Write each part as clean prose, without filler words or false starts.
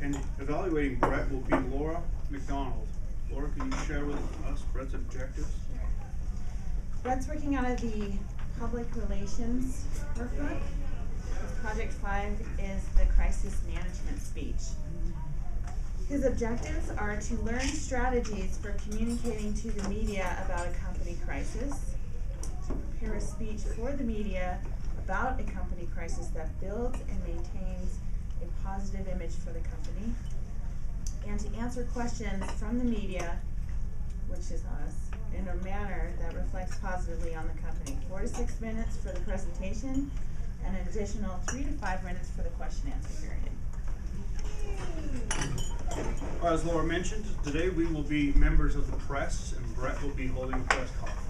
And evaluating Brett will be Laura McDonald. Laura, can you share with us Brett's objectives? Brett's working out of the public relations workbook. Project 5 is the crisis management speech. His objectives are to learn strategies for communicating to the media about a company crisis, to prepare a speech for the media about a company crisis that builds and maintains a positive image for the company, and to answer questions from the media, which is us, in a manner that reflects positively on the company. 4 to 6 minutes for the presentation, and an additional 3 to 5 minutes for the question-answer period. As Laura mentioned, today we will be members of the press, and Brett will be holding a press conference.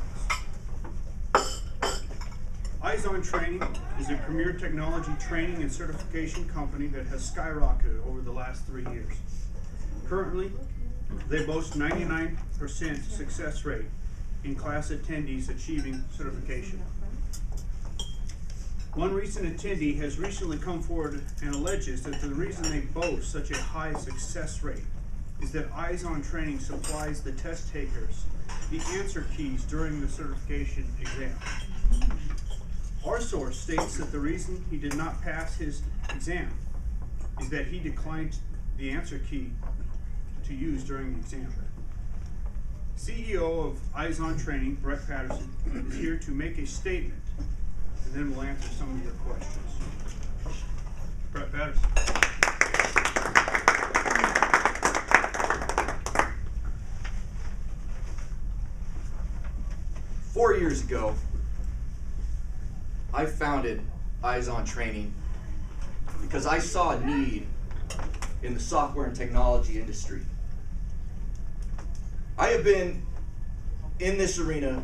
Eyes on Training is a premier technology training and certification company that has skyrocketed over the last 3 years. Currently, they boast 99% success rate in class attendees achieving certification. One recent attendee has recently come forward and alleges that the reason they boast such a high success rate is that Eyes on Training supplies the test takers the answer keys during the certification exam. Our source states that the reason he did not pass his exam is that he declined the answer key to use during the exam. CEO of Eyes on Training, Brett Patterson, is here to make a statement, and then we'll answer some of your questions. Brett Patterson. 4 years ago, I founded Eyes on Training because I saw a need in the software and technology industry. I have been in this arena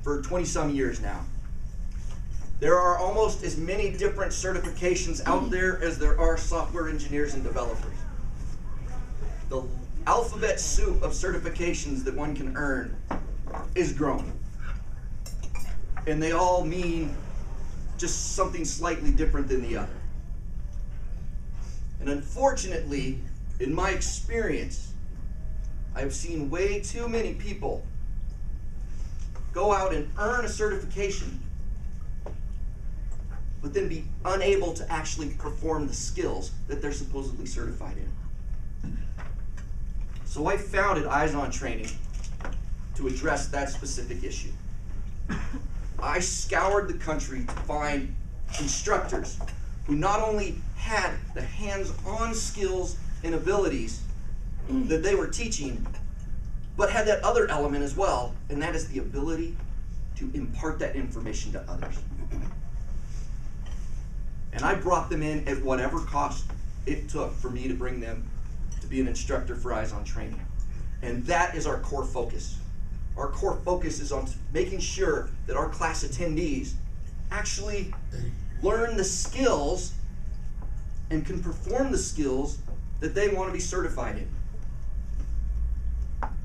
for 20-some years now. There are almost as many different certifications out there as there are software engineers and developers. The alphabet soup of certifications that one can earn is growing. And they all mean just something slightly different than the other. And unfortunately, in my experience, I've seen way too many people go out and earn a certification, but then be unable to actually perform the skills that they're supposedly certified in. So I founded Eyes on Training to address that specific issue. I scoured the country to find instructors who not only had the hands-on skills and abilities that they were teaching, but had that other element as well, and that is the ability to impart that information to others. And I brought them in at whatever cost it took for me to bring them to be an instructor for Eyes on Training. And that is our core focus. Our core focus is on making sure that our class attendees actually learn the skills and can perform the skills that they want to be certified in.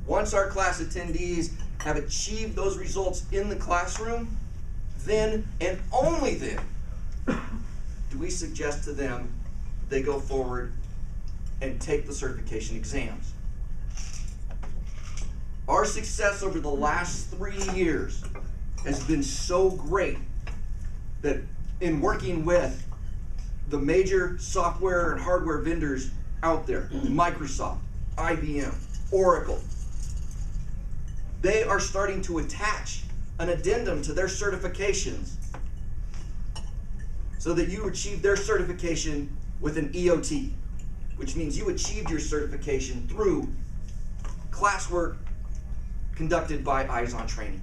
Once our class attendees have achieved those results in the classroom, then and only then do we suggest to them they go forward and take the certification exams. Our success over the last 3 years has been so great that in working with the major software and hardware vendors out there, Microsoft, IBM, Oracle, they are starting to attach an addendum to their certifications so that you achieve their certification with an EOT, which means you achieved your certification through classwork conducted by Eyes on Training.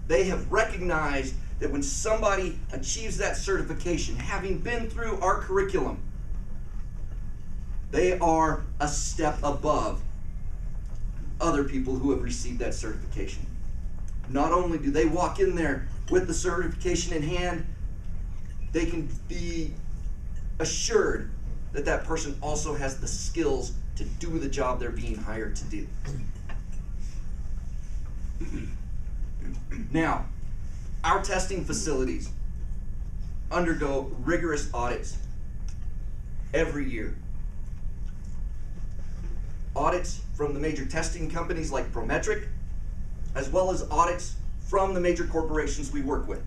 They have recognized that when somebody achieves that certification, having been through our curriculum, they are a step above other people who have received that certification. Not only do they walk in there with the certification in hand, they can be assured that that person also has the skills to do the job they're being hired to do. Now, our testing facilities undergo rigorous audits. every year. Audits from the major testing companies like Prometric, as well as audits from the major corporations we work with,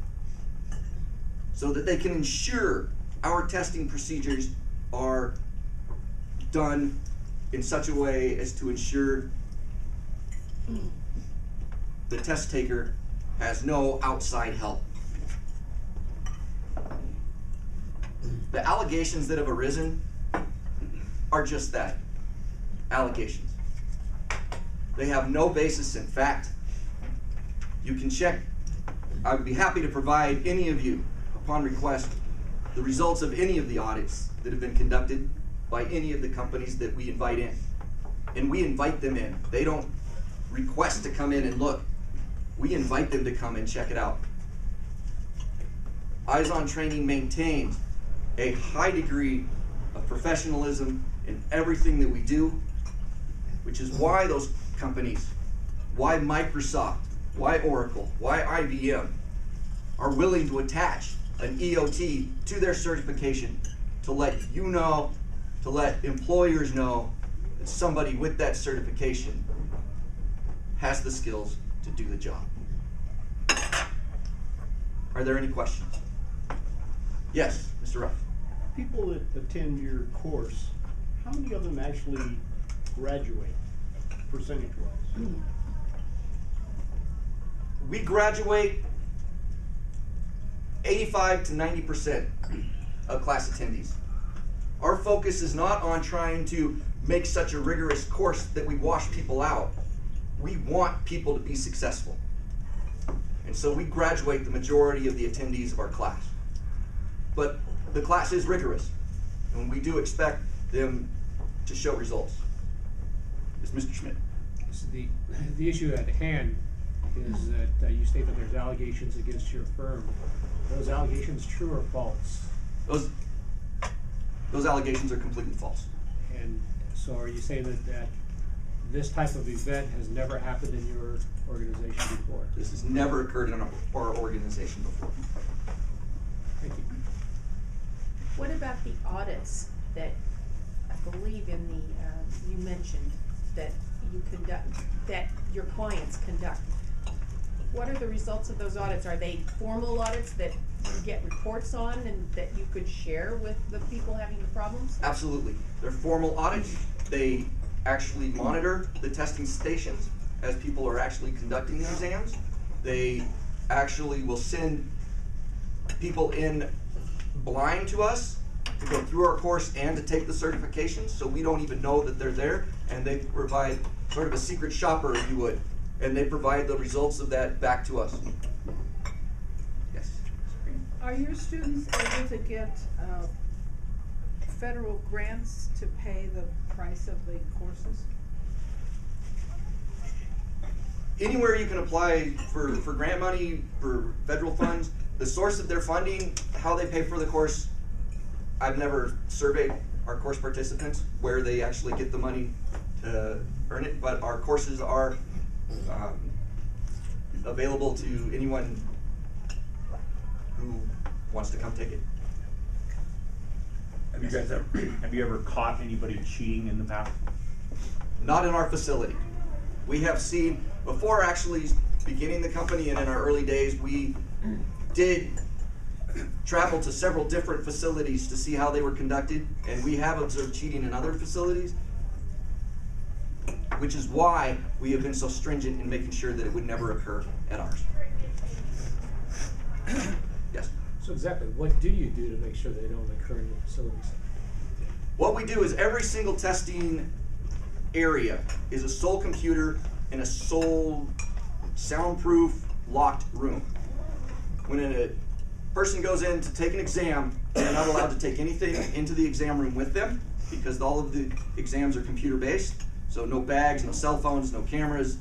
so that they can ensure our testing procedures are done in such a way as to ensure the test taker has no outside help. The allegations that have arisen are just that, allegations. They have no basis in fact. You can check. I would be happy to provide any of you, upon request, the results of any of the audits that have been conducted by any of the companies that we invite in. And we invite them in. They don't request to come in and look. We invite them to come and check it out. Eyes on Training maintains a high degree of professionalism in everything that we do, which is why those companies, why Microsoft, why Oracle, why IBM are willing to attach an EOT to their certification to let you know, to let employers know that somebody with that certification has the skills to do the job. Are there any questions? Yes, Mr. Ruff. People that attend your course, how many of them actually graduate, percentage-wise? We graduate 85 to 90% of class attendees. Our focus is not on trying to make such a rigorous course that we wash people out. We want people to be successful. And so we graduate the majority of the attendees of our class. But the class is rigorous, and we do expect them to show results. Yes, Mr. Schmidt. So the issue at hand is that you state that there's allegations against your firm. Are those allegations true or false? Those allegations are completely false. And so are you saying that this type of event has never happened in your organization before? This has never occurred in our organization before. Thank you. What about the audits that I believe in the, you mentioned that you conduct, that your clients conduct? What are the results of those audits? Are they formal audits that you get reports on and that you could share with the people having the problems? Absolutely. They're formal audits. They actually monitor the testing stations as people are actually conducting the exams. They actually will send people in blind to us to go through our course and to take the certifications, so we don't even know that they're there, and they provide sort of a secret shopper, if you would, and they provide the results of that back to us. Yes. Are your students able to get federal grants to pay the price of the courses? Anywhere you can apply for grant money, for federal funds, the source of their funding, how they pay for the course, I've never surveyed our course participants where they actually get the money to earn it, but our courses are available to anyone who wants to come take it. Have you ever caught anybody cheating in the past? Not in our facility. We have seen, before actually beginning the company and in our early days, we did travel to several different facilities to see how they were conducted, and we have observed cheating in other facilities, which is why we have been so stringent in making sure that it would never occur at ours. Yes? So exactly, what do you do to make sure they don't occur in your facilities? What we do is every single testing area is a sole computer in a sole soundproof locked room. When a person goes in to take an exam, they're not allowed to take anything into the exam room with them because all of the exams are computer based. So no bags, no cell phones, no cameras,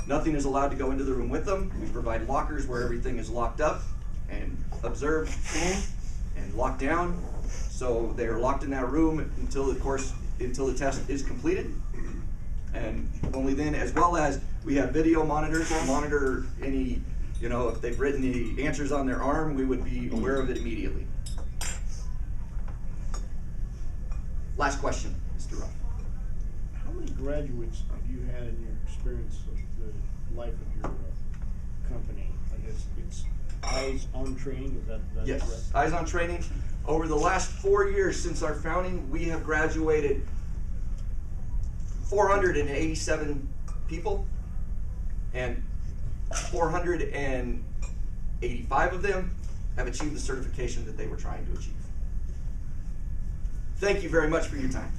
nothing is allowed to go into the room with them. We provide lockers where everything is locked up and observed and locked down. So they are locked in that room until the test is completed. And only then, as well as we have video monitors to monitor any, if they've written the answers on their arm, we would be aware of it immediately. Last question, Mr. Ruff. How many graduates have you had in your experience of the life of your company? I guess it's eyes on training, is that correct? Yes, Eyes on Training. Over the last 4 years since our founding, we have graduated 487 people, and 485 of them have achieved the certification that they were trying to achieve. Thank you very much for your time.